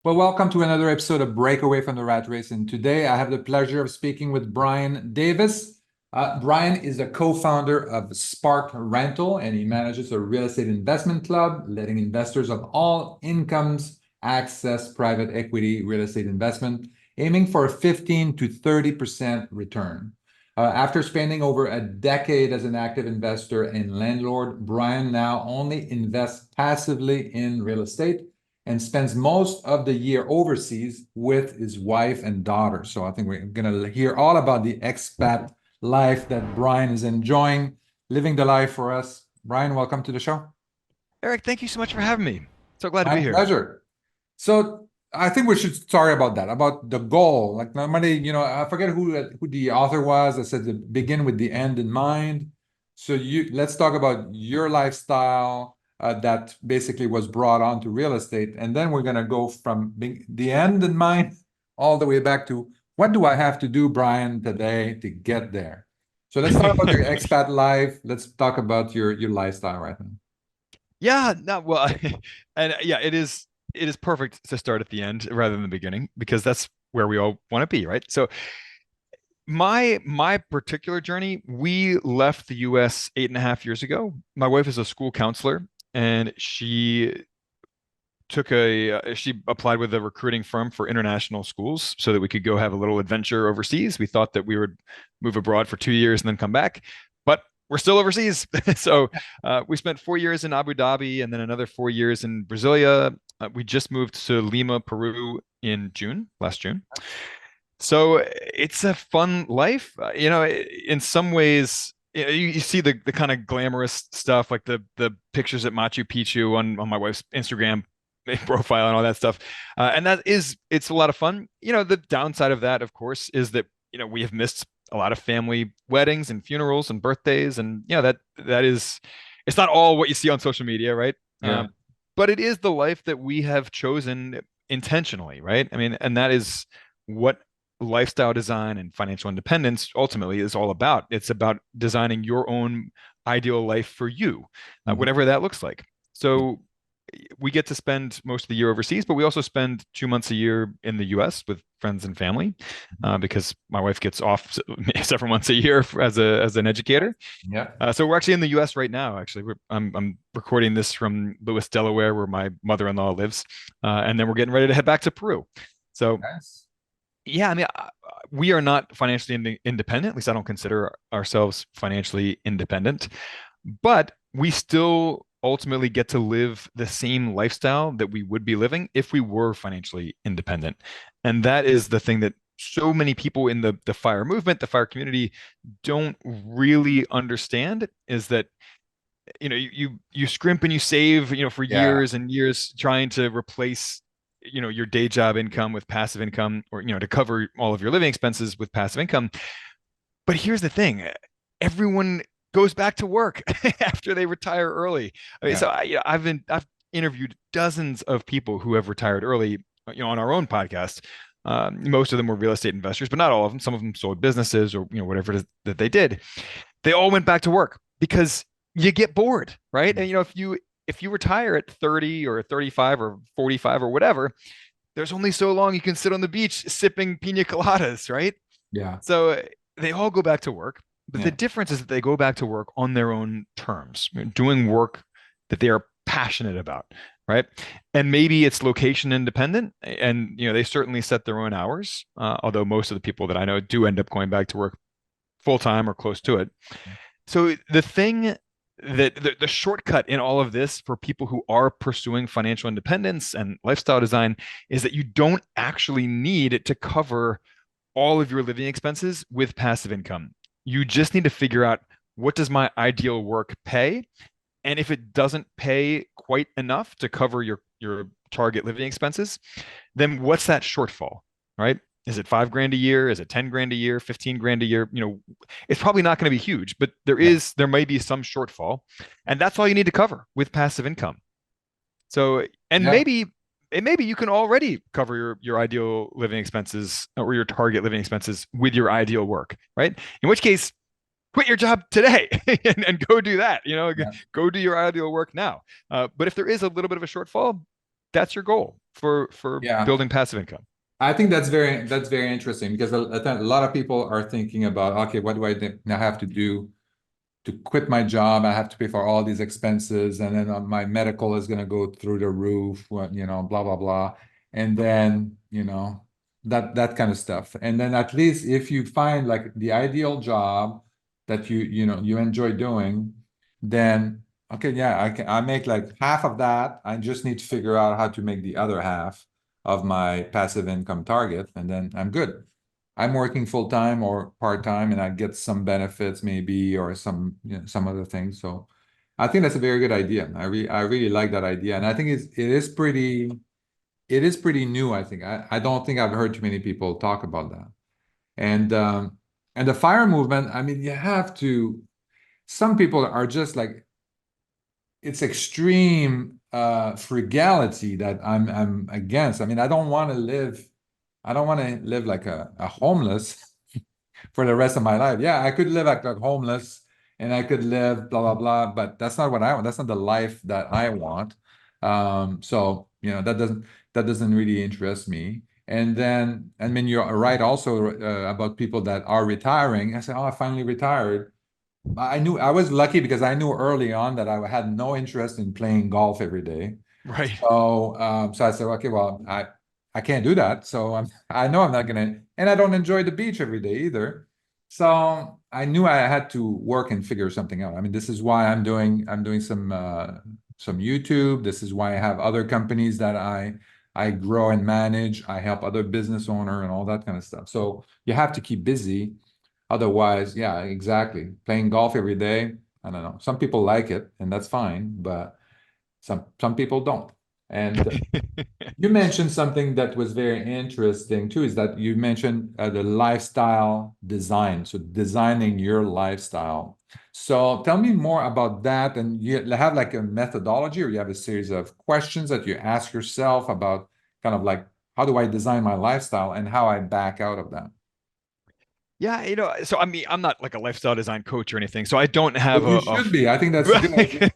Well, welcome to another episode of Breakaway from the Rat Race. And today I have the pleasure of speaking with Brian Davis. Brian is a co-founder of SparkRental, and he manages a real estate investment club, letting investors of all incomes access private equity real estate investment, aiming for a 15 to 30% return. After spending over a decade as an active investor and landlord, Brian now only invests passively in real estate and spends most of the year overseas with his wife and daughter. So I think we're going to hear all about the expat life that Brian is enjoying, living the life for us. Brian, welcome to the show. Eric, thank you so much for having me. So glad to be My here. pleasure. So I think we should start about that, about the goal. Like normally, I forget who the author was that said to begin with the end in mind. So let's talk about your lifestyle that basically was brought on to real estate, and then we're gonna go from the end in mind all the way back to what do I have to do, Brian, today to get there. So let's talk about your expat life. Let's talk about your lifestyle right now. Yeah, no, well, and yeah, it is perfect to start at the end rather than the beginning because that's where we all want to be, right? So my particular journey, we left the US 8.5 years ago. My wife is a school counselor, and she applied with a recruiting firm for international schools so that we could go have a little adventure overseas. We thought that we would move abroad for 2 years and then come back, but we're still overseas. So we spent 4 years in Abu Dhabi and then another 4 years in Brasilia. We just moved to Lima, Peru in last June. So it's a fun life. In some ways, you see the kind of glamorous stuff, like the pictures at Machu Picchu on my wife's Instagram profile and all that stuff. And it's a lot of fun. The downside of that, of course, is that, we have missed a lot of family weddings and funerals and birthdays. And, it's not all what you see on social media, right? Yeah. But it is the life that we have chosen intentionally, right? I mean, and that is what lifestyle design and financial independence ultimately is all about. It's about designing your own ideal life for you, Mhm. whatever that looks like. So we get to spend most of the year overseas, but we also spend 2 months a year in the US with friends and family, because my wife gets off several months a year as an educator. Yeah. So we're actually in the US right now. Actually, I'm recording this from Lewis, Delaware, where my mother-in-law lives, and then we're getting ready to head back to Peru. So Nice. yeah, I mean, we are not financially independent. At least I don't consider ourselves financially independent, but we still ultimately get to live the same lifestyle that we would be living if we were financially independent. And that is the thing that so many people in the fire movement, the fire community, don't really understand, is that you scrimp and you save, for Yeah. years and years trying to replace your day job income with passive income, or to cover all of your living expenses with passive income. But here's the thing: everyone goes back to work after they retire early. I mean, Yeah. so I've interviewed dozens of people who have retired early, on our own podcast. Most of them were real estate investors, but not all of them. Some of them sold businesses, or whatever it is that they did. They all went back to work because you get bored, right? And if you retire at 30 or 35 or 45 or whatever, there's only so long you can sit on the beach sipping pina coladas, right? Yeah. So they all go back to work, but the Yeah. difference is that they go back to work on their own terms, doing work that they are passionate about, right? And maybe it's location independent, and they certainly set their own hours. Although most of the people that I know do end up going back to work full time or close to it. So the thing that the shortcut in all of this for people who are pursuing financial independence and lifestyle design is that you don't actually need to cover all of your living expenses with passive income. You just need to figure out, what does my ideal work pay? And if it doesn't pay quite enough to cover your target living expenses, then what's that shortfall, right? Is it 5 grand a year? Is it 10 grand a year? 15 grand a year? It's probably not going to be huge, but Yeah. there may be some shortfall, and that's all you need to cover with passive income. So, and Yeah. maybe you can already cover your ideal living expenses or your target living expenses with your ideal work, right? In which case, quit your job today and go do that. Yeah. Go do your ideal work now. But if there is a little bit of a shortfall, that's your goal. for Yeah. building passive income. I think that's very interesting because a lot of people are thinking about, okay, what do I now have to do to quit my job? I have to pay for all these expenses, and then my medical is going to go through the roof, blah blah blah, and then that kind of stuff. And then at least if you find like the ideal job that you enjoy doing, then okay, yeah, I make like half of that. I just need to figure out how to make the other half of my passive income target, and then I'm good. I'm working full time or part time, and I get some benefits maybe or some other things. So I think that's a very good idea. I really like that idea, and I think it is pretty new. I think I don't think I've heard too many people talk about that. And the fire movement. I mean, you have to. Some people are just like it's extreme frugality that I'm against. I mean, I don't want to live like a homeless for the rest of my life. Yeah, I could live like homeless and I could live blah blah blah, but that's not what I want. That's not the life that I want. So that doesn't really interest me. And then I mean you're right also about people that are retiring. I say, oh, I finally retired. I knew I was lucky because I knew early on that I had no interest in playing golf every day. Right. So I said, okay, well, I can't do that. So I know I'm not gonna, and I don't enjoy the beach every day either. So I knew I had to work and figure something out. I mean, this is why I'm doing some YouTube. This is why I have other companies that I grow and manage. I help other business owner and all that kind of stuff. So you have to keep busy. Otherwise, yeah, exactly. Playing golf every day, I don't know. Some people like it, and that's fine, but some people don't. And you mentioned something that was very interesting too, is that you mentioned the lifestyle design, so designing your lifestyle. So tell me more about that. And you have like a methodology, or you have a series of questions that you ask yourself about kind of like, how do I design my lifestyle and how I back out of that? Yeah, so I mean, I'm not like a lifestyle design coach or anything, so I don't have But you should be. I think that's a good idea.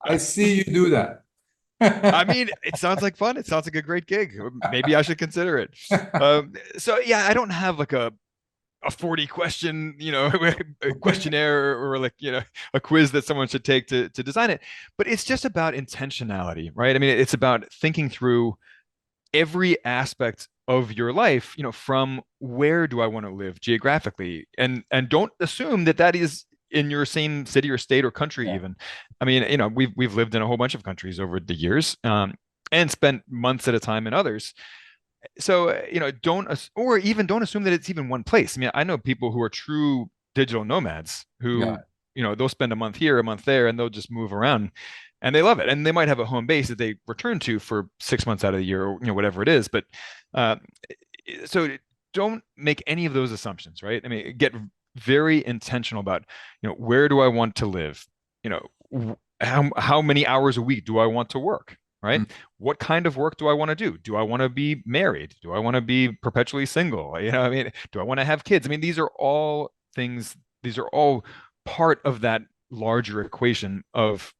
I see you do that. I mean, it sounds like fun. It sounds like a great gig. Maybe I should consider it. So yeah, I don't have like a 40 question, questionnaire or like, a quiz that someone should take to design it. But it's just about intentionality, right? I mean, it's about thinking through every aspect of your life, from where do I want to live geographically, and don't assume that that is in your same city or state or country Yeah. even. I mean, we've lived in a whole bunch of countries over the years, and spent months at a time in others. So, or even don't assume that it's even one place. I mean, I know people who are true digital nomads who, Yeah. they'll spend a month here, a month there, and they'll just move around and they love it. And they might have a home base that they return to for 6 months out of the year, or, whatever it is. But uh, so don't make any of those assumptions, right? I mean, get very intentional about, where do I want to live? How many hours a week do I want to work? Right? Mm. What kind of work do I want to do? Do I want to be married? Do I want to be perpetually single? I mean, do I want to have kids? I mean, these are all things, these are all part of that larger equation of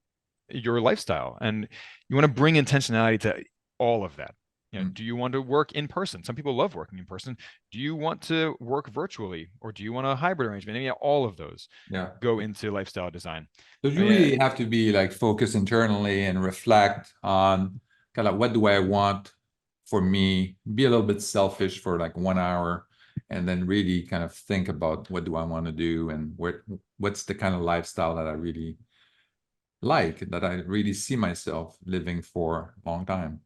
your lifestyle. And you want to bring intentionality to all of that. Mm. Do you want to work in person? Some people love working in person. Do you want to work virtually, or do you want a hybrid arrangement? I mean, all of those Yeah. go into lifestyle design. So I you mean, really have to be like focused internally and reflect on kind of what do I want for me, be a little bit selfish for like 1 hour, and then really kind of think about what do I want to do and what's the kind of lifestyle that I really like, that I really see myself living for a long time.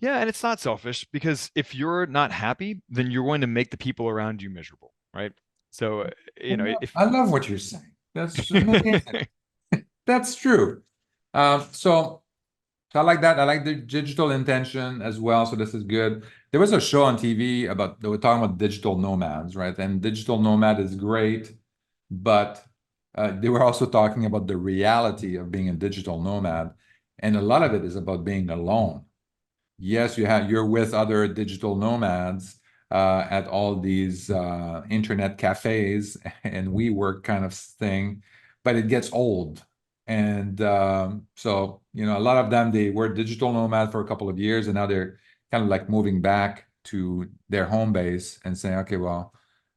yeah, and it's not selfish, because if you're not happy, then you're going to make the people around you miserable, right? So, if I love what you're saying. That's amazing. That's true. So I like that. I like the digital intention as well. So this is good. There was a show on TV about they were talking about digital nomads, right? And digital nomad is great, but they were also talking about the reality of being a digital nomad, and a lot of it is about being alone. Yes, you're with other digital nomads at all these internet cafes and WeWork kind of thing, but it gets old. And so, a lot of them, they were digital nomad for a couple of years, and now kind of like moving back to their home base and saying, okay, well,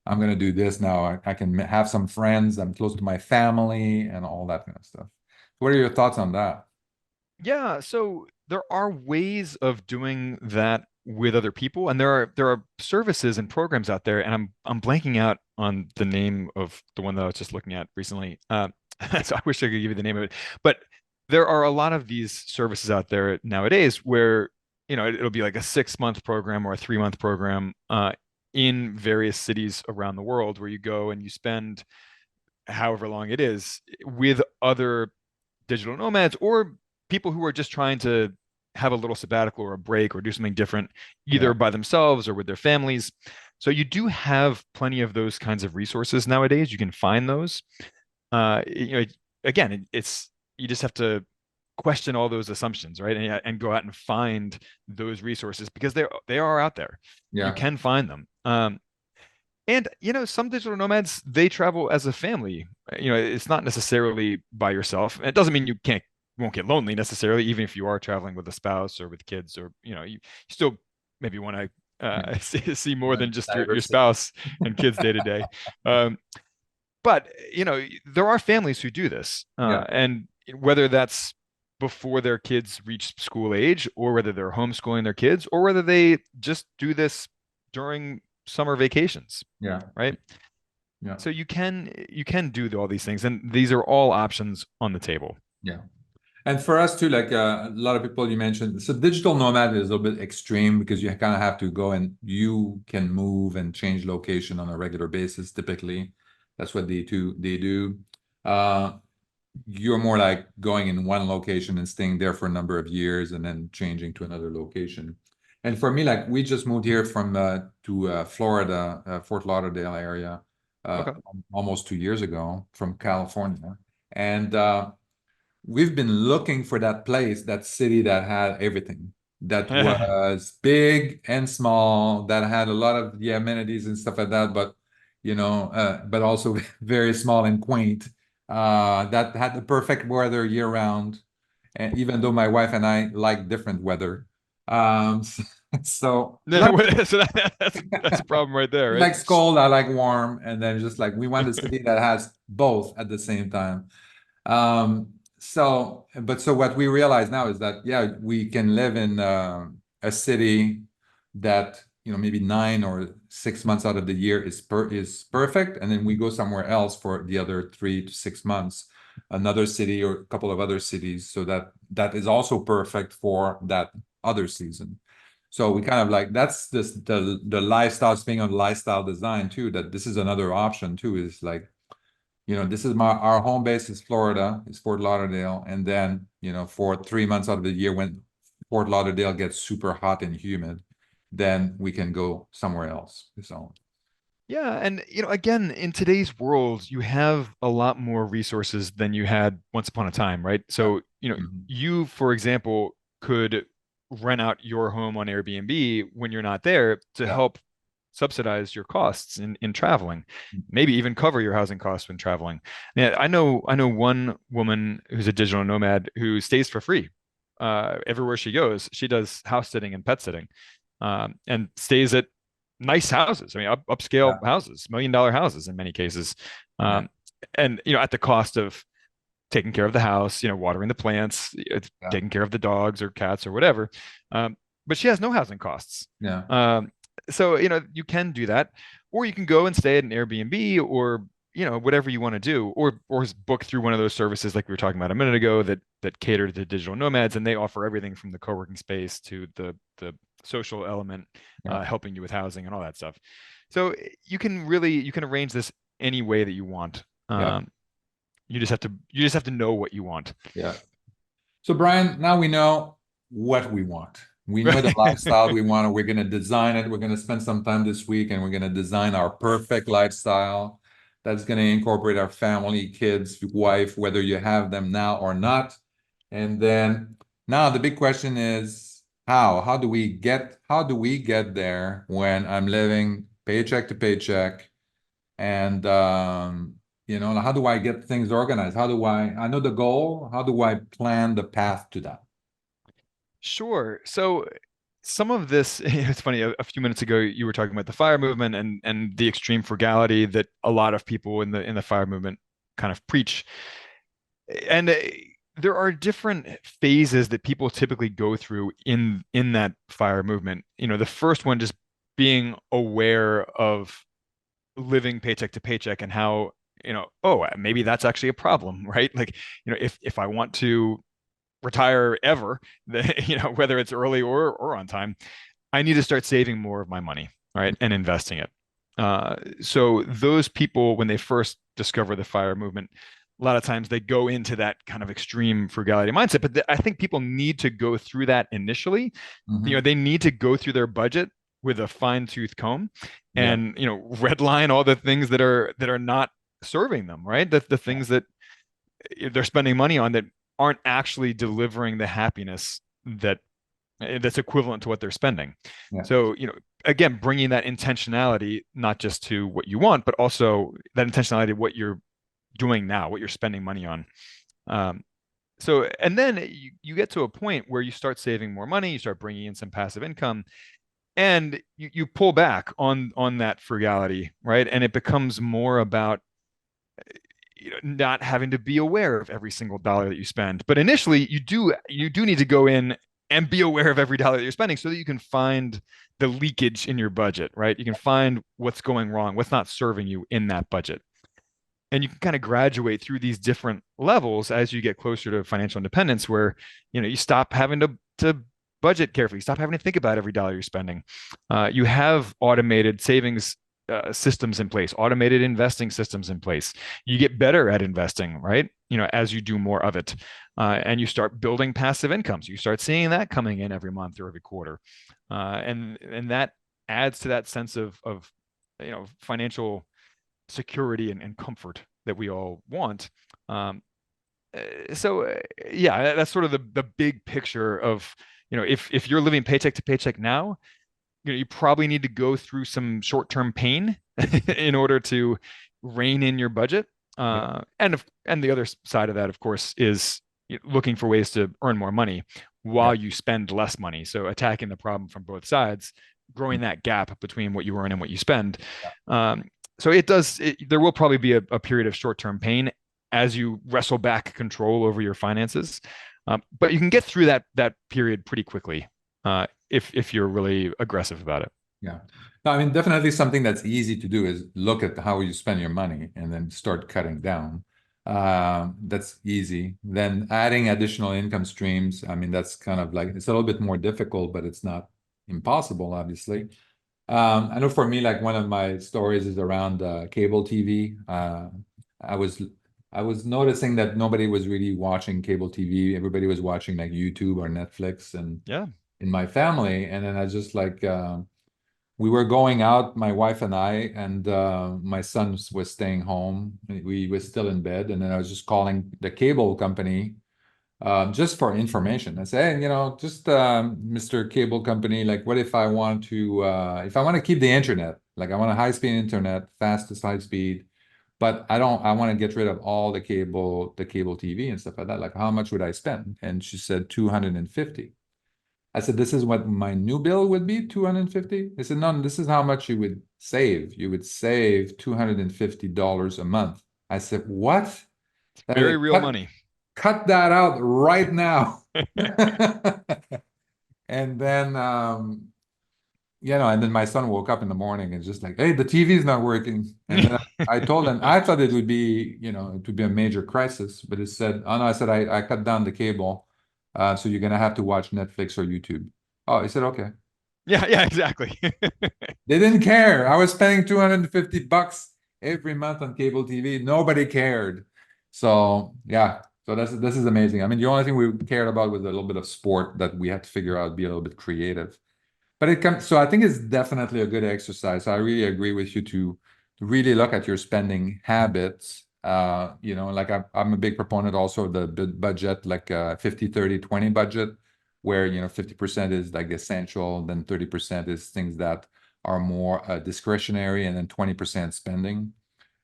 I'm going to do this now. I can have some friends. I'm close to my family and all that kind of stuff. What are your thoughts on that? Yeah, so there are ways of doing that with other people, and there are services and programs out there, and I'm blanking out on the name of the one that I was just looking at recently. So I wish I could give you the name of it, but there are a lot of these services out there nowadays where it'll be like a 6 month program or a 3 month program in various cities around the world where you go and you spend however long it is with other digital nomads or people who are just trying to have a little sabbatical or a break or do something different, Yeah, either by themselves or with their families. So you do have plenty of those kinds of resources nowadays. You can find those. Again, it's you just have to question all those assumptions, right? And go out and find those resources because they are out there. You yeah, can find them. And some digital nomads, they travel as a family. It's not necessarily by yourself. It doesn't mean you won't get lonely necessarily, even if you are traveling with a spouse or with kids, or you still maybe want to yeah. see more than just your Diversity. spouse and kids day to day. Um, but there are families who do this, Yeah, and whether that's before their kids reach school age, or whether they're homeschooling their kids, or whether they just do this during summer vacations, yeah, right? yeah, So you can do all these things, and these are all options on the table. yeah. And for us too, like a lot of people you mentioned, so digital nomad is a little bit extreme because you kind of have to go and you can move and change location on a regular basis. Typically, that's what they do. Uh, you're more like going in one location and staying there for a number of years and then changing to another location. And for me, like we just moved here from to Florida, Fort Lauderdale area, uh, Okay. almost 2 years ago from California, and we've been looking for that place, that city that had everything, that was big and small, that had a lot of the amenities and stuff like that, but but also very small and quaint. That had the perfect weather year round, and even though my wife and I like different weather, so not So that's a problem right there, she right? likes cold, I like warm, and then just like we want a city that has both at the same time. So what we realize now is that, yeah, we can live in a city that, maybe 9 or 6 months out of the year is perfect. And then we go somewhere else for the other 3 to 6 months, another city or a couple of other cities. So that is also perfect for that other season. So we kind of like, that's the lifestyle, speaking of lifestyle design too, that this is another option too, is like, this is our home base is Florida, is Fort Lauderdale. And then, for 3 months out of the year when Fort Lauderdale gets super hot and humid, then we can go somewhere else. So Yeah, and again, in today's world, you have a lot more resources than you had once upon a time, right? yeah. So, Mhm. you, for example, could rent out your home on Airbnb when you're not there to Yeah. help subsidize your costs in traveling, maybe even cover your housing costs when traveling. Yeah, I know one woman who's a digital nomad who stays for free everywhere she goes. She does house sitting and pet sitting, and stays at nice houses. I mean, upscale Yeah. houses, $1 million houses in many cases, Yeah. um, and at the cost of taking care of the house, watering the plants, Yeah. taking care of the dogs or cats or whatever. But she has no housing costs. Yeah. Um, so you can do that, or you can go and stay at an Airbnb, or whatever you want to do, or book through one of those services like we were talking about a minute ago that cater to digital nomads, and they offer everything from the co-working space to the social element, Yeah. helping you with housing and all that stuff. So you can arrange this any way that you want. Yeah. You just have to know what you want. Yeah. So Brian, now we know what we want. We know the Right. lifestyle we want. We're going to design it. We're going to spend some time this week and we're going to design our perfect lifestyle that's going to incorporate our family, kids, wife, whether you have them now or not. And then now the big question is how? How do we get there when I'm living paycheck to paycheck? And how do I get things organized? I know the goal, how do I plan the path to that? Sure. So some of this, it's funny, a few minutes ago you were talking about the fire movement and the extreme frugality that a lot of people in the fire movement kind of preach. And there are different phases that people typically go through in that fire movement. The first one just being aware of living paycheck to paycheck and how, oh, maybe that's actually a problem, right? Like, if I want to retire ever, whether it's early or on time, I need to start saving more of my money, right, and investing it. So those people, when they first discover the fire movement, a lot of times they go into that kind of extreme frugality mindset. But I think people need to go through that initially. Mhm. They need to go through their budget with a fine-tooth comb Yeah. and redline all the things that are not serving them, right? The Yeah. things that they're spending money on that aren't actually delivering the happiness that's equivalent to what they're spending. Yeah. So, again, bringing that intentionality not just to what you want, but also that intentionality of what you're doing now, what you're spending money on. Um, and then you get to a point where you start saving more money, you start bringing in some passive income, and you pull back on that frugality, right? And it becomes more about not having to be aware of every single dollar that you spend. But initially, you do need to go in and be aware of every dollar that you're spending so that you can find the leakage in your budget, right? You can find what's going wrong, what's not serving you in that budget. And you can kind of graduate through these different levels as you get closer to financial independence, where you stop having to budget carefully, stop having to think about every dollar you're spending. You have automated savings systems in place, automated investing systems in place. You get better at investing, right? As you do more of it, and you start building passive incomes. You start seeing that coming in every month or every quarter, and that adds to that sense of financial security and comfort that we all want. Um, yeah, that's sort of the big picture of, if you're living paycheck to paycheck now, you probably need to go through some short-term pain in order to rein in your budget. Yeah. And the other side of that, of course, is looking for ways to earn more money Yeah. while you spend less money. So attacking the problem from both sides, growing that gap between what you earn and what you spend. Um, so there will probably be a period of short-term pain as you wrestle back control over your finances. But you can get through that period pretty quickly if you're really aggressive about it. Yeah. No, I mean, definitely something that's easy to do is look at how you spend your money and then start cutting down. That's easy. Then adding additional income streams, I mean, that's kind of like, it's a little bit more difficult, but it's not impossible, obviously. I know for me, like one of my stories is around cable TV. I was I was noticing that nobody was really watching cable TV. Everybody was watching like YouTube or Netflix and Yeah. in my family. And then I just like we were going out, my wife and I, and my son was staying home. We were still in bed, and then I was just calling the cable company just for information. I say, hey, just Mr. Cable Company, like, what if I want to keep the internet, like I want a high-speed internet, fastest high speed, but I want to get rid of all the cable TV and stuff like that. Like, how much would I spend? And she said 250. I said, this is what my new bill would be, 250. They said, no, this is how much you would save. You would save $250 a month. I said, what? Very Like, real money. cut that out right now. And then, and then my son woke up in the morning and just like, hey, the TV is not working. And then I told him, I thought it would be, it would be a major crisis, but it said, oh no, I said, I cut down the cable. So you're going to have to watch Netflix or YouTube. Oh, he said, okay. Yeah, yeah, exactly. They didn't care. I was spending $250 every month on cable TV. Nobody cared. So yeah, so this is amazing. I mean, the only thing we cared about was a little bit of sport that we had to figure out, be a little bit creative. But it comes, so I think it's definitely a good exercise. I really agree with you to really look at your spending habits. Like I'm a big proponent also of the budget, like 50, 30, 20 budget, where 50% is like essential, then 30% is things that are more discretionary, and then 20% spending.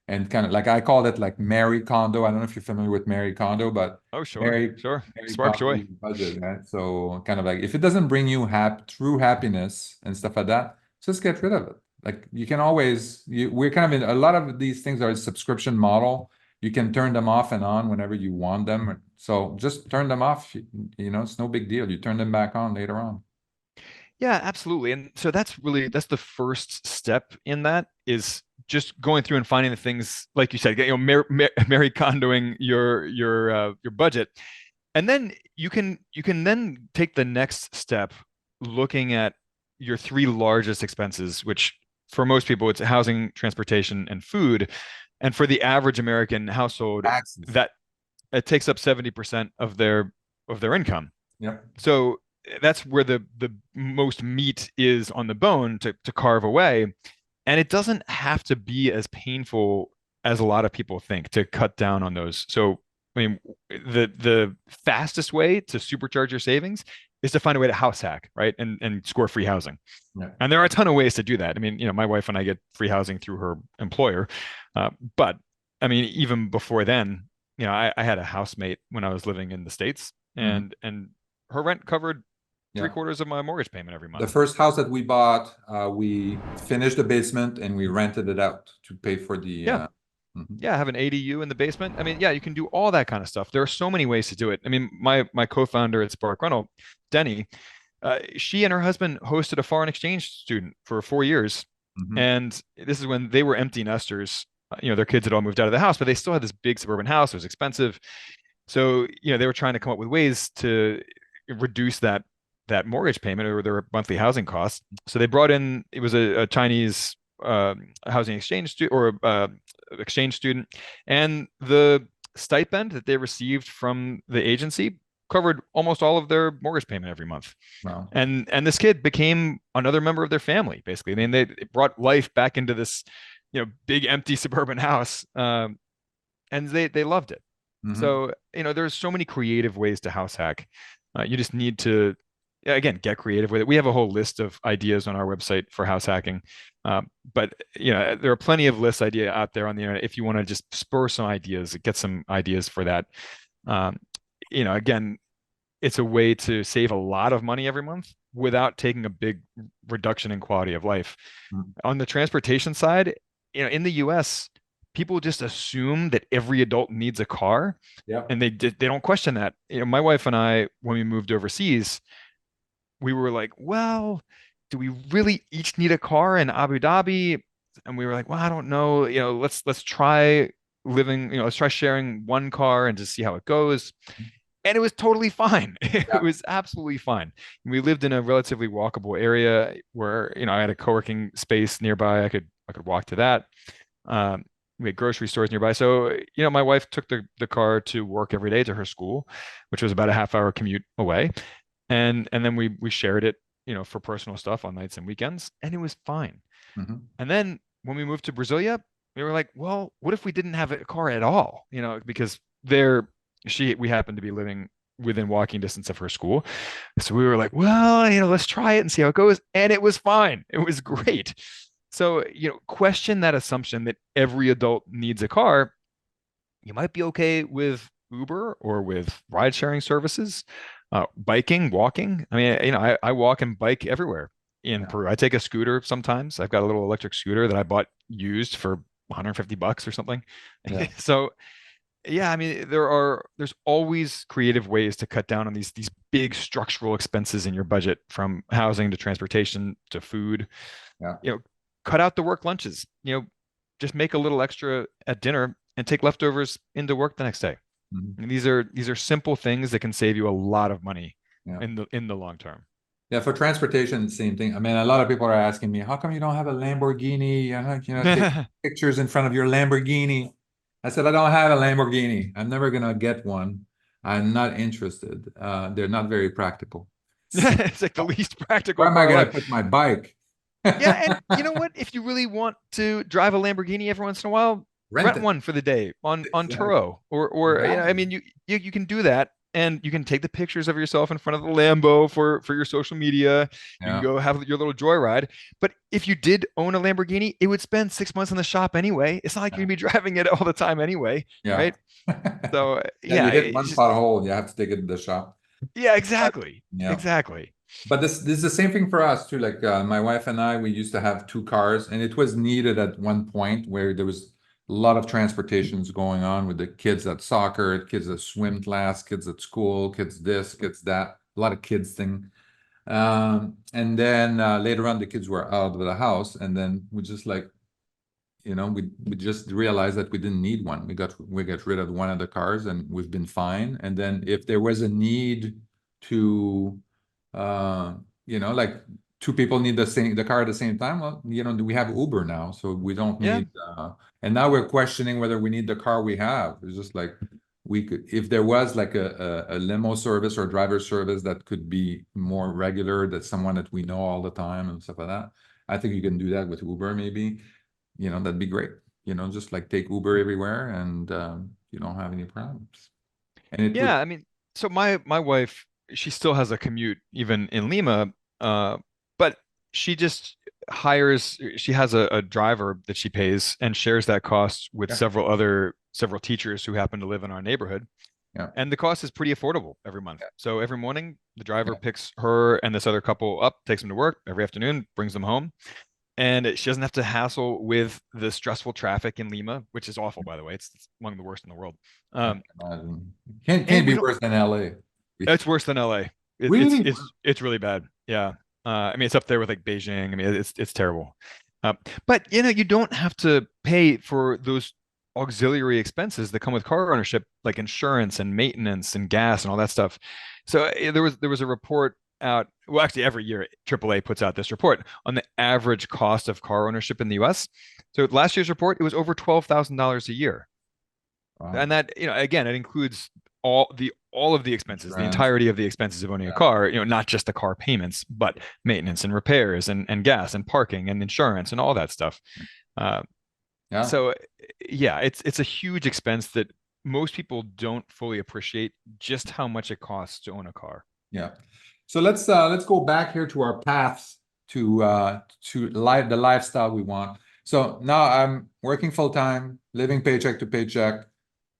and kind of like I call it like Mary Kondo. I don't know if you're familiar with Mary Kondo, but Oh, sure, Mary sure. Mary Spark Kondo joy. is budget, right? So kind of like if it doesn't bring you true happiness and stuff like that, just get rid of it. Like you can always we're kind of in a lot of these things are a subscription model. You can turn them off and on whenever you want them. So just turn them off. You know, it's no big deal. You turn them back on later on. Yeah, absolutely. And so that's the first step in that is just going through and finding the things like you said, Mary Kondoing your budget. And then you can then take the next step looking at your three largest expenses, which for most people it's housing, transportation, and food. And for the average American household, Taxes. that it takes up 70% of their income. Yep. So that's where the most meat is on the bone to carve away. And it doesn't have to be as painful as a lot of people think to cut down on those. So, I mean, the fastest way to supercharge your savings is to find a way to house hack, right? And score free housing. Yeah. And there are a ton of ways to do that. I mean, my wife and I get free housing through her employer. But I mean, even before then, I had a housemate when I was living in the States, Mhm. and her rent covered three Yeah. quarters of my mortgage payment every The month. first house that we bought, we finished the basement and we rented it out to pay for the Yeah. mhm. Yeah, have an ADU in the basement. I mean, yeah, you can do all that kind of stuff. There are so many ways to do it. I mean, my co-founder at SparkRental, Denny, she and her husband hosted a foreign exchange student for 4 years, Mhm. and this is when they were empty nesters. Their kids had all moved out of the house, but they still had this big suburban house. It was expensive, so they were trying to come up with ways to reduce that mortgage payment or their monthly housing costs. So they brought in it was a Chinese housing exchange student or exchange student, and the stipend that they received from the agency covered almost all of their mortgage payment every month. Wow. And this kid became another member of their family, basically. I mean, they brought life back into this, big empty suburban house, and they loved it. Mhm. So, there's so many creative ways to house hack. You just need to, yeah, again, get creative with it. We have a whole list of ideas on our website for house hacking. But, there are plenty of lists idea out there on the internet if you want to just spur some ideas, get some ideas for that. Um, again, it's a way to save a lot of money every month without taking a big reduction in quality of life. Mhm. On the transportation side, in the US, people just assume that every adult needs a car, Yep. and they don't question that. My wife and I, when we moved overseas, we were like, well, do we really each need a car in Abu Dhabi? And we were like, well, I don't know. Let's try living, let's try sharing one car and just see how it goes. And it was totally fine. It Yeah. was absolutely fine. We lived in a relatively walkable area where, I had a co-working space nearby. I could walk to that. Um, we had grocery stores nearby. So, my wife took the car to work every day to her school, which was about a half hour commute away. And then we shared it, for personal stuff on nights and weekends, and it was fine. Mhm. And then when we moved to Brasilia, we were like, well, what if we didn't have a car at all? Because we happened to be living within walking distance of her school. So we were like, well, let's try it and see how it goes. And it was fine. It was great. So, question that assumption that every adult needs a car. You might be okay with Uber or with ride sharing services, biking, walking. I mean, I walk and bike everywhere in Yeah. Peru. I take a scooter sometimes. I've got a little electric scooter that I bought used for $150 or something. Yeah. So yeah, I mean, there's always creative ways to cut down on these big structural expenses in your budget, from housing to transportation to food. Yeah. You know, cut out the work lunches. Just make a little extra at dinner and take leftovers into work the next day. Mhm. And these are simple things that can save you a lot of money Yeah. in the long term. Yeah, for transportation, same thing. I mean, a lot of people are asking me, how come you don't have a Lamborghini? Take pictures in front of your Lamborghini. I said, I don't have a Lamborghini. I'm never gonna get one. I'm not interested. They're not very practical. It's like the least Where practical am I car gonna alive. put my bike? Yeah, and you know what? If you really want to drive a Lamborghini every once in a while, Rent rent it. one for the day on Exactly. Turo or I Exactly. mean you can do that, and you can take the pictures of yourself in front of the Lambo for your social media. You can Yeah. go have your little joyride. But if you did own a Lamborghini, it would spend 6 months in the shop anyway. It's not like you're Yeah. gonna be driving it all the time anyway, Yeah. right? So Yeah, you yeah, hit it's one just pothole, you have to take it to the shop. yeah, But, exactly. yeah. Exactly. But this is the same thing for us too. Like my wife and I, we used to have two cars, and it was needed at one point where there was a lot of transportations going on with the kids at soccer, kids at swim class, kids at school, kids this, kids that, a lot of kids thing. And then later on, the kids were out of the house, and then we just like, we just realized that we didn't need one. We got rid of one of the cars, and we've been fine. And then if there was a need to, uh, like two people need the car at the same time, well, we have Uber now, so we don't Yeah. need. And now we're questioning whether we need the car we have. It's just like we could, if there was like a limo service or driver service that could be more regular, that someone that we know all the time and stuff like that. I think you can do that with Uber, maybe. That'd be great. Just like take Uber everywhere, and you don't have any problems. And it Yeah, would, I mean, so my wife, she still has a commute even in Lima, but she just she has a driver that she pays and shares that cost with yeah, several teachers who happen to live in our neighborhood. yeah, And the cost is pretty affordable every month. So every morning, the driver yeah, picks her and this other couple up, takes them to work. Every afternoon, brings them home. And she doesn't have to hassle with the stressful traffic in Lima, which is awful, by the way. It's among the worst in the world. I Um, can imagine. Can't and we be don't worse than LA. It's worse than LA. Really? It's really bad. Yeah. I mean, it's up there with like Beijing. I mean, it's terrible. But you don't have to pay for those auxiliary expenses that come with car ownership, like insurance and maintenance and gas and all that stuff. So there was a report out. Well, actually, every year AAA puts out this report on the average cost of car ownership in the U.S. So last year's report, it was over $12,000 a year, Wow. and that again it includes all of the expenses, the Insurance. entirety of the expenses of owning a Yeah, car, not just the car payments, but maintenance and repairs and gas and parking and insurance and all that stuff. uh, yeah, so yeah, it's a huge expense that most people don't fully appreciate just how much it costs to own a car. yeah. So let's go back here to our paths to the lifestyle we want. So now I'm working full time, living paycheck to paycheck.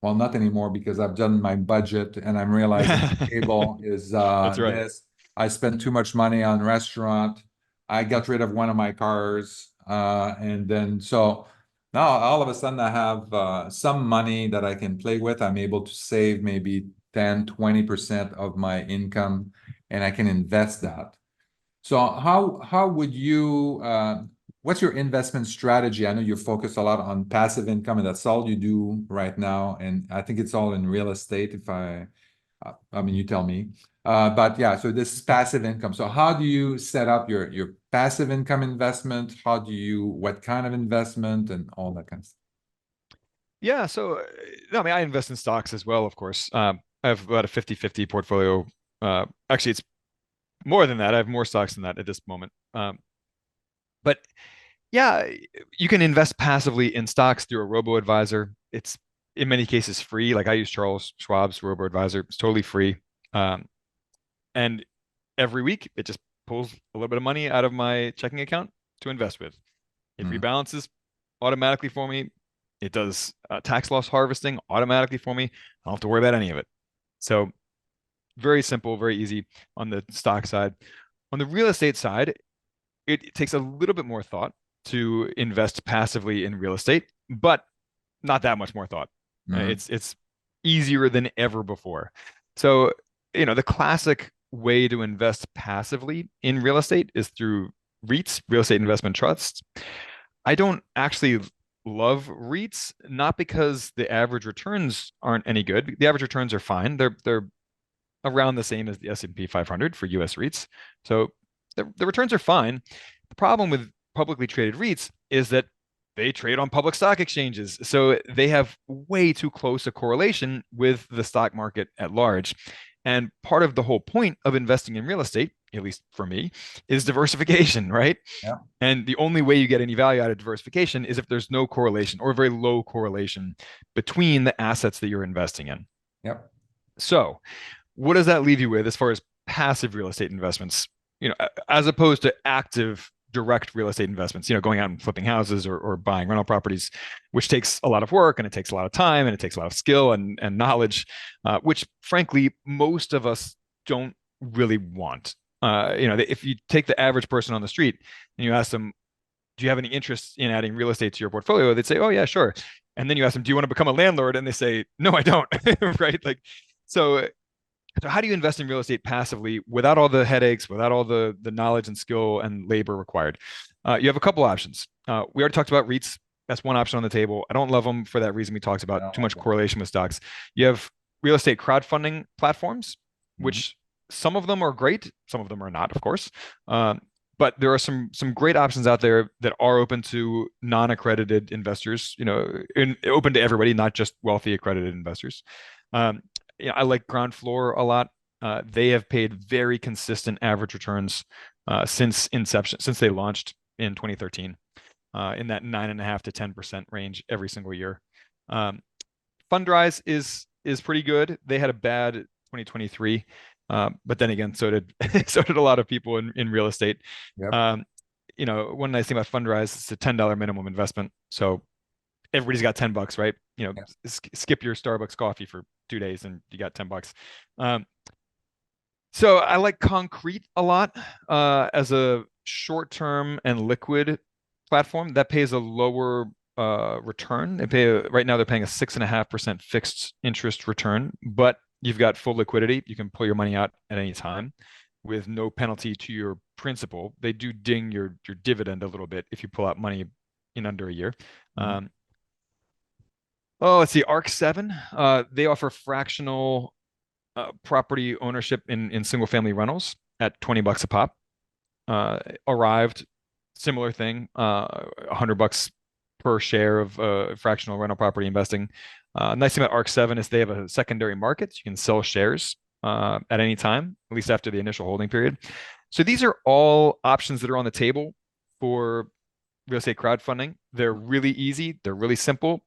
Well, not anymore because I've done my budget and I'm realizing cable is That's right. this. I spent too much money on restaurant. I got rid of one of my cars. And then so now all of a sudden I have some money that I can play with. I'm able to save maybe 10-20% of my income, and I can invest that. So how would you what's your investment strategy? I know you focus a lot on passive income, and that's all you do right now. And I think it's all in real estate. If I mean, you tell me. But yeah, so this is passive income. So how do you set up your passive income investment? What kind of investment and all that kind of stuff? Yeah, so no, I mean I invest in stocks as well, of course. I have about a 50-50 portfolio. Actually, it's more than that. I have more stocks than that at this moment. But yeah, you can invest passively in stocks through a robo-advisor. It's in many cases free. Like I use Charles Schwab's robo-advisor. It's totally free. Um, and every week it just pulls a little bit of money out of my checking account to invest with. It Mhm. rebalances automatically for me. It does tax loss harvesting automatically for me. I don't have to worry about any of it. So very simple, very easy on the stock side. On the real estate side, it takes a little bit more thought to invest passively in real estate, but not that much more thought. Mhm. It's easier than ever before. So, the classic way to invest passively in real estate is through REITs, real estate investment trusts. I don't actually love REITs, not because the average returns aren't any good. The average returns are fine. They're around the same as the S&P 500 for US REITs. So the returns are fine. The problem with publicly traded REITs is that they trade on public stock exchanges. So they have way too close a correlation with the stock market at large. And part of the whole point of investing in real estate, at least for me, is diversification, right? Yeah. And the only way you get any value out of diversification is if there's no correlation or very low correlation between the assets that you're investing in. Yep. So what does that leave you with as far as passive real estate investments? As opposed to active direct real estate investments, going out and flipping houses or buying rental properties, which takes a lot of work and it takes a lot of time and it takes a lot of skill and knowledge, which frankly, most of us don't really want. If you take the average person on the street and you ask them, do you have any interest in adding real estate to your portfolio? They'd say, oh yeah, sure. And then you ask them, do you want to become a landlord? And they say, no, I don't. Right? So how do you invest in real estate passively without all the headaches, without all the knowledge and skill and labor required? You have a couple options. We already talked about REITs. That's one option on the table. I don't love them for that reason we talked I about, don't too much like correlation with stocks. You have real estate crowdfunding platforms, that. which some of them are great, some of them are not, of course. But there are some great options out there that are open to non-accredited investors, open to everybody, not just wealthy accredited investors. Um, I like Ground Floor a lot. They have paid very consistent average returns since inception, since they launched in 2013, in that 9.5 to 10% range every single year. Um, Fundrise is pretty good. They had a bad 2023, but then again, so did so did a lot of people in real estate. Yep. Um, One nice thing about Fundrise, it's a $10 minimum investment, so everybody's got $10, right? Yeah. Skip your Starbucks coffee for 2 days and you got $10. Um, so I like Concrete a lot as a short-term and liquid platform that pays a lower return. Right now they're paying a 6.5% fixed interest return, but you've got full liquidity. You can pull your money out at any time with no penalty to your principal. They do ding your dividend a little bit if you pull out money in under a year. Mhm. Let's see, Arc 7. They offer fractional property ownership in single family rentals at $20 a pop. Arrived, similar thing, $100 per share of fractional rental property investing. Nice thing about Arc 7 is they have a secondary market. So you can sell shares at any time, at least after the initial holding period. So these are all options that are on the table for real estate crowdfunding. They're really easy. They're really simple.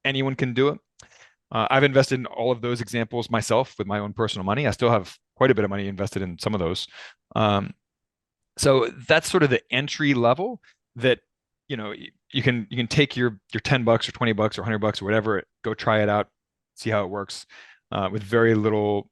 Anyone can do it. I've invested in all of those examples myself with my own personal money. I still have quite a bit of money invested in some of those. So that's sort of the entry level that you can take your $10 or $20 or $100 or whatever, go try it out, see how it works, with very little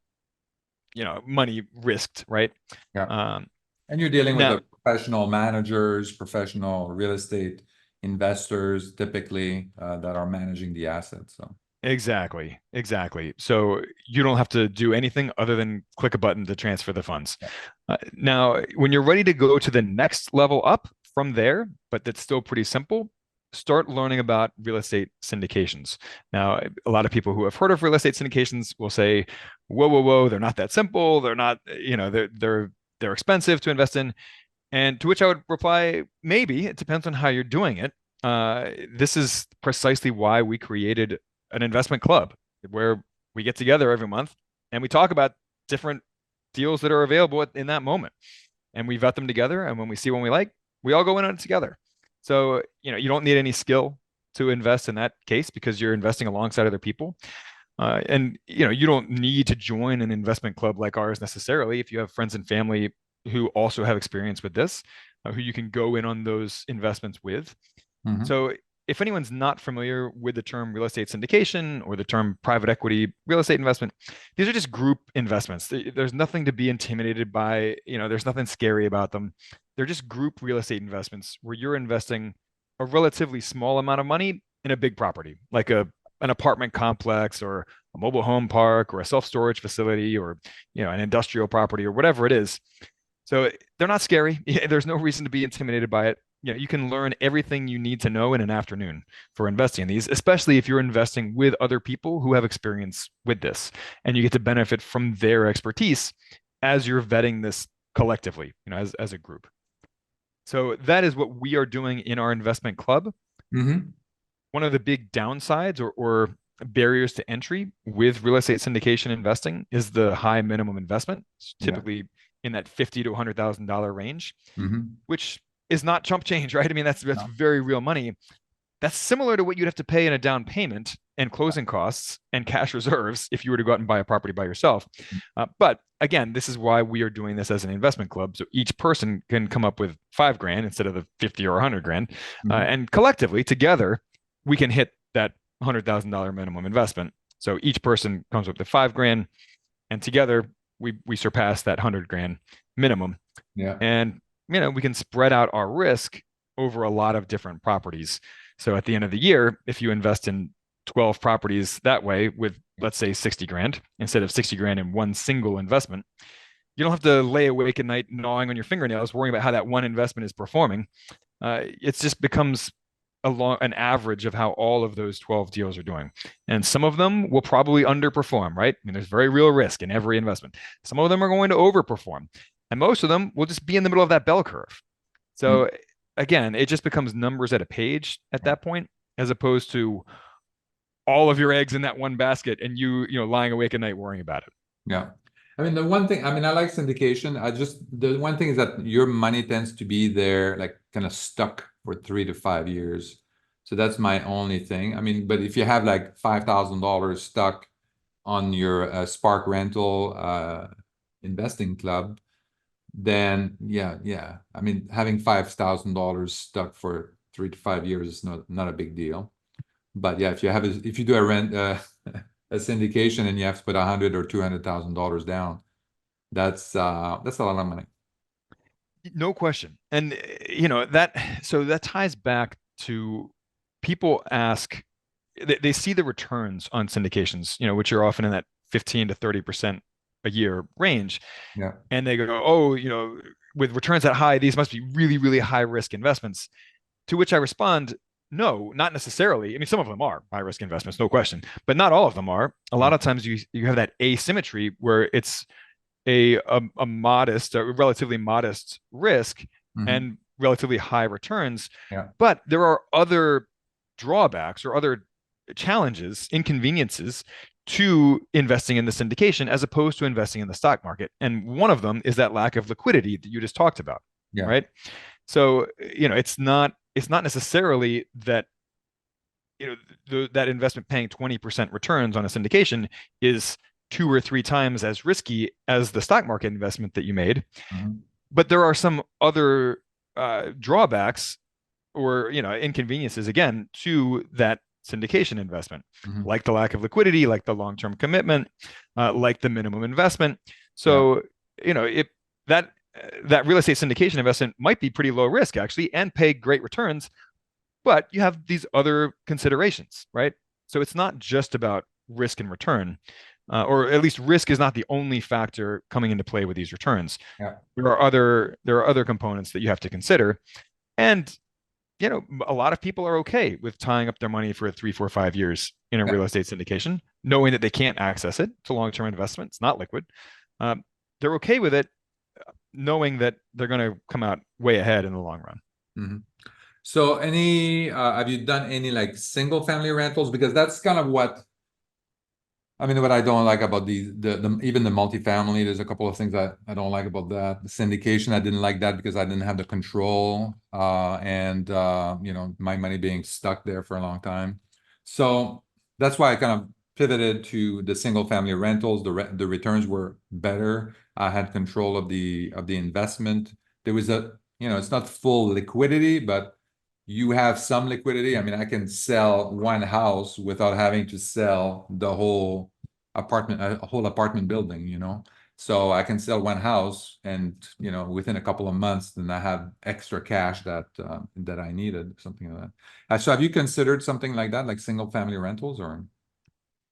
money risked, right? Yeah. Um, And you're dealing with Now, the professional managers, professional real estate investors, typically, that are managing the assets. So, exactly, exactly. So you don't have to do anything other than click a button to transfer the funds. yeah. Now, when you're ready to go to the next level up from there, but that's still pretty simple, start learning about real estate syndications. Now, a lot of people who have heard of real estate syndications will say, "Whoa, whoa, whoa! They're not that simple. They're not, they're expensive to invest in." And to which I would reply, maybe it depends on how you're doing it. This is precisely why we created an investment club where we get together every month and we talk about different deals that are available in that moment. And we vet them together. And when we see one we like, we all go in on it together. So, you don't need any skill to invest in that case because you're investing alongside other people. And you don't need to join an investment club like ours necessarily if you have friends and family who also have experience with this, who you can go in on those investments with. Mhm. So if anyone's not familiar with the term real estate syndication or the term private equity real estate investment, these are just group investments. There's nothing to be intimidated by, there's nothing scary about them. They're just group real estate investments where you're investing a relatively small amount of money in a big property, like an apartment complex or a mobile home park or a self-storage facility or an industrial property or whatever it is. So they're not scary. There's no reason to be intimidated by it. You can learn everything you need to know in an afternoon for investing in these, especially if you're investing with other people who have experience with this, and you get to benefit from their expertise as you're vetting this collectively, as a group. So that is what we are doing in our investment club. Mhm. One of the big downsides or barriers to entry with real estate syndication investing is the high minimum investment. It's Yeah. typically in that $50,000 to $100,000 range, Mhm. which is not chump change, right? I mean, that's No. very real money, That's similar to what you'd have to pay in a down payment and closing costs and cash reserves if you were to go out and buy a property by yourself. But again, this is why we are doing this as an investment club. So each person can come up with $5,000 instead of the 50 or 100,000. And collectively, together, we can hit that $100,000 minimum investment. So each person comes up with $5,000, and together we surpass that 100,000 minimum. Yeah. And we can spread out our risk over a lot of different properties. So at the end of the year, if you invest in 12 properties that way with, let's say, 60,000 instead of 60,000 in one single investment, you don't have to lay awake at night gnawing on your fingernails, worrying about how that one investment is performing. It just becomes an average of how all of those 12 deals are doing. And some of them will probably underperform, right? I mean, there's very real risk in every investment. Some of them are going to overperform, and most of them will just be in the middle of that bell curve. So again, it just becomes numbers at a page at that point, as opposed to all of your eggs in that one basket and you lying awake at night worrying about it. Yeah. I mean, the one thing, I mean, I like syndication. The one thing is that your money tends to be there, like kind of stuck for 3 to 5 years. So that's my only thing. I mean, but if you have like $5,000 stuck on your SparkRental investing club, then yeah. I mean, having $5,000 stuck for 3 to 5 years is not a big deal. But yeah, if you do a syndication and you have to put $100,000 or $200,000 down, that's a lot of money. No question. And that ties back to people ask, they see the returns on syndications, which are often in that 15 to 30% a year range. Yeah. And they go, oh, with returns that high, these must be really, really high risk investments. To which I respond, no, not necessarily. I mean, some of them are high risk investments, no question, but not all of them are. A lot of times you have that asymmetry where it's a relatively modest risk and relatively high returns. Yeah. But there are other drawbacks or other challenges, inconveniences to investing in the syndication as opposed to investing in the stock market. And one of them is that lack of liquidity that you just talked about, right? So, it's not necessarily that that investment paying 20% returns on a syndication is 2 or 3 times as risky as the stock market investment that you made. But there are some other drawbacks or inconveniences again to that syndication investment, like the lack of liquidity, like the long-term commitment, like the minimum investment. So that real estate syndication investment might be pretty low risk actually and pay great returns, but you have these other considerations, right? So it's not just about risk and return, or at least risk is not the only factor coming into play with these returns. There are other components that you have to consider, and a lot of people are okay with tying up their money for 3, 4, 5 years in a real estate syndication, knowing that they can't access it. It's a long-term investment. It's not liquid. They're okay with it, knowing that they're going to come out way ahead in the long run. So have you done any like single family rentals? Because that's kind of what I don't like about even the multifamily. There's a couple of things that I don't like about that. The syndication, I didn't like that because I didn't have the control, and my money being stuck there for a long time. So that's why I kind of pivoted to the single family rentals. The returns were better. I had control of the investment. There was it's not full liquidity, but you have some liquidity. I mean, I can sell one house without having to sell the whole apartment building, So I can sell one house and, within a couple of months, then I have extra cash that I needed, something like that. So have you considered something like that, like single family rentals or?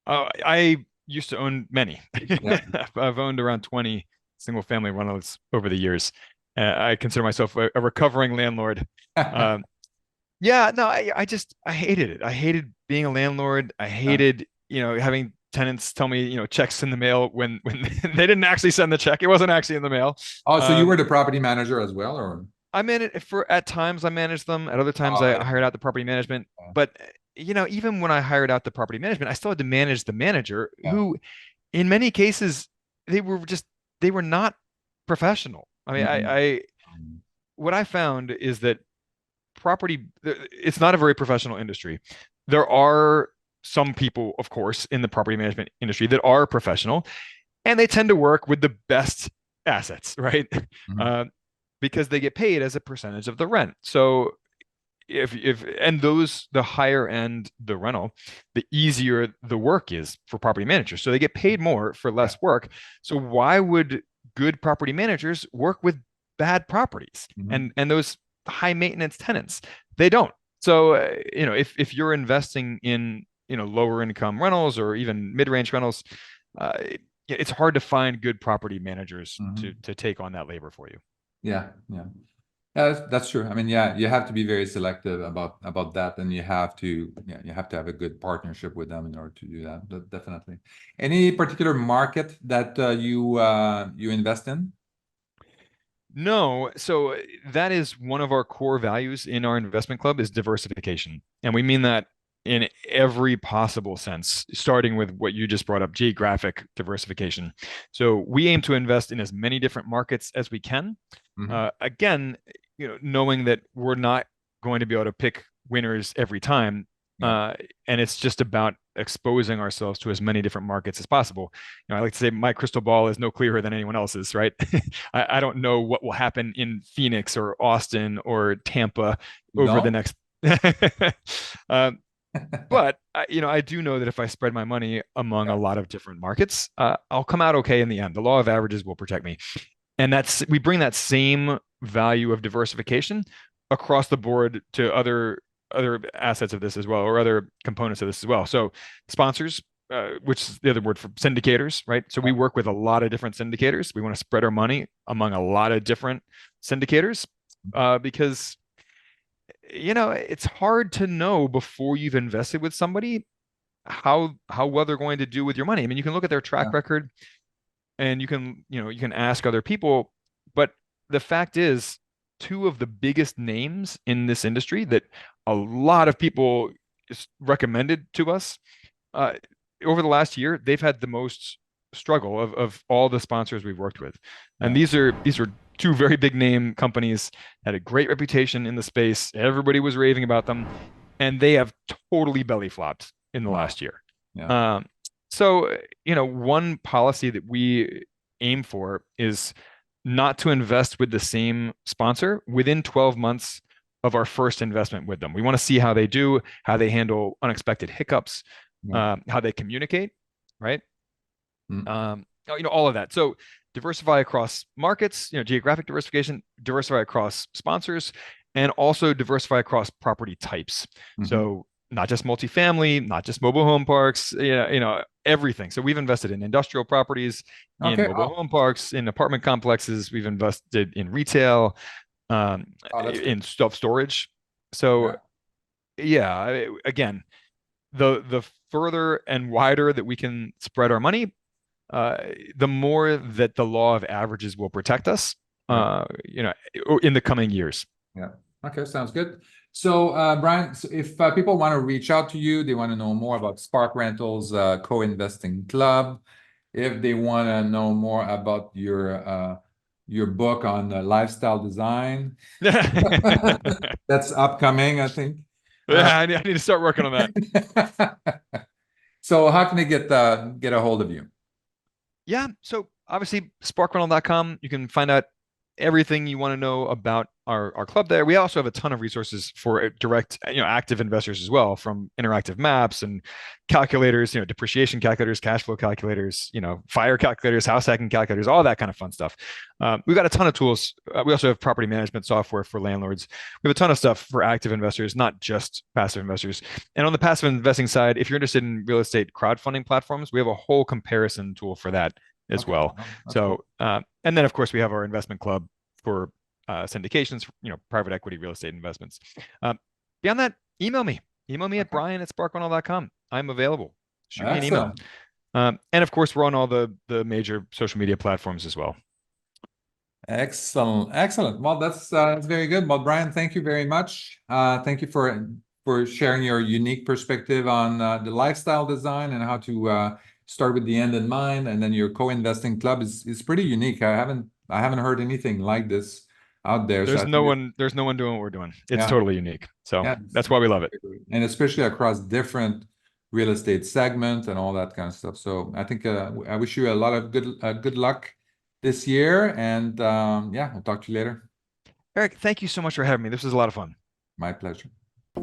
I used to own many. I've owned around 20 single family rentals over the years. I consider myself a recovering landlord. Yeah, no, I hated it. I hated being a landlord. I hated, having tenants tell me, checks in the mail when they didn't actually send the check. It wasn't actually in the mail. Oh, so you were the property manager as well, or? At times I managed them. At other times I hired out the property management. But, even when I hired out the property management, I still had to manage the manager who, in many cases, they were not professional. I mean, what I found is that it's not a very professional industry. There are some people, of course, in the property management industry that are professional, and they tend to work with the best assets, right? Mhm. Uh, because they get paid as a percentage of the rent. So if and those the higher end the rental, the easier the work is for property managers. So they get paid more for Yeah. less work. So why would good property managers work with bad properties Mhm. and those high maintenance tenants? They don't. So if you're investing in lower income rentals or even mid-range rentals, it's hard to find good property managers to Mhm. take on that labor for you. Yeah, yeah. Yeah, that's true. I mean, yeah, you have to be very selective about that, and you have to have a good partnership with them in order to do that. Definitely. Any particular market that you invest in? No, so that is one of our core values in our investment club is diversification. And we mean that in every possible sense, starting with what you just brought up, geographic diversification. So we aim to invest in as many different markets as we can. Mhm. Again, knowing that we're not going to be able to pick winners every time, Yeah. uh, and it's just about exposing ourselves to as many different markets as possible. I like to say my crystal ball is no clearer than anyone else's, right? I don't know what will happen in Phoenix or Austin or Tampa You over the don't? next. um, but I do know that if I spread my money among a Yeah. lot of different markets, I'll come out okay in the end. The law of averages will protect me, and we bring that same value of diversification across the board to other assets of this as well, or other components of this as well. So sponsors, which is the other word for syndicators, right? So we work with a lot of different syndicators. We want to spread our money among a lot of different syndicators, because it's hard to know before you've invested with somebody how well they're going to do with your money. I mean, you can look at their track Yeah. record and you can ask other people, but the fact is, two of the biggest names in this industry that a lot of people just recommended to us, uh, over the last year, they've had the most struggle of all the sponsors we've worked with. And Yeah. these are two very big name companies, had a great reputation in the space. Everybody was raving about them, and they have totally belly flopped in the Wow. last year. Yeah. Um, so, one policy that we aim for is not to invest with the same sponsor within 12 months of our first investment with them. We want to see how they do, how they handle unexpected hiccups, Yeah. how they communicate, right? Mm. All of that. So diversify across markets, geographic diversification, diversify across sponsors, and also diversify across property types. Mhm. So not just multifamily, not just mobile home parks, everything. So we've invested in industrial properties, in Okay. mobile Oh, home parks, in apartment complexes. We've invested in retail, oh, that's good. in self-storage. So Yeah. yeah, again, the further and wider that we can spread our money, uh, the more that the law of averages will protect us, Yeah. in the coming years. Yeah. Okay, sounds good. So, Brian, so if people want to reach out to you, they want to know more about Spark Rentals co-investing club, if they want to know more about your book on lifestyle design, Yeah, that's upcoming, I think. I need to start working on that. So, how can they get a hold of you? Yeah, so obviously sparkrental.com, you can find out everything you want to know about our club there. We also have a ton of resources for direct, active investors as well, from interactive maps and calculators, depreciation calculators, cash flow calculators, fire calculators, house hacking calculators, all that kind of fun stuff. We've got a ton of tools. We also have property management software for landlords. We have a ton of stuff for active investors, not just passive investors. And on the passive investing side, if you're interested in real estate crowdfunding platforms, we have a whole comparison tool for that as Okay, well. well, that's cool. So, and then of course we have our investment club for syndications, private equity, real estate investments. Uh, Beyond that, email me. Email me at Okay, brian@sparkrental.com. I'm available. Shoot me an email. excellent. And of course, we're on all the major social media platforms as well. Excellent, excellent. Well, that's very good. Well, Brian, thank you very much. Thank you for sharing your unique perspective on the lifestyle design and how to start with the end in mind. And then your co-investing club is pretty unique. I haven't heard anything like this. out there. So There's I no think one, there's no one doing what we're doing. It's yeah, totally unique. So yeah, that's why we love it. and especially across different real estate segments and all that kind of stuff. So I think I wish you a lot of good luck this year, and yeah, I'll talk to you later. Eric, thank you so much for having me. This was a lot of fun. My pleasure.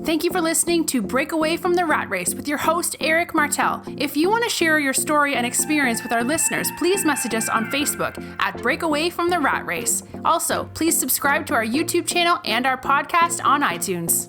Thank you for listening to Break Away from the Rat Race with your host, Eric Martel. If you want to share your story and experience with our listeners, please message us on Facebook at Break Away from the Rat Race. Also, please subscribe to our YouTube channel and our podcast on iTunes.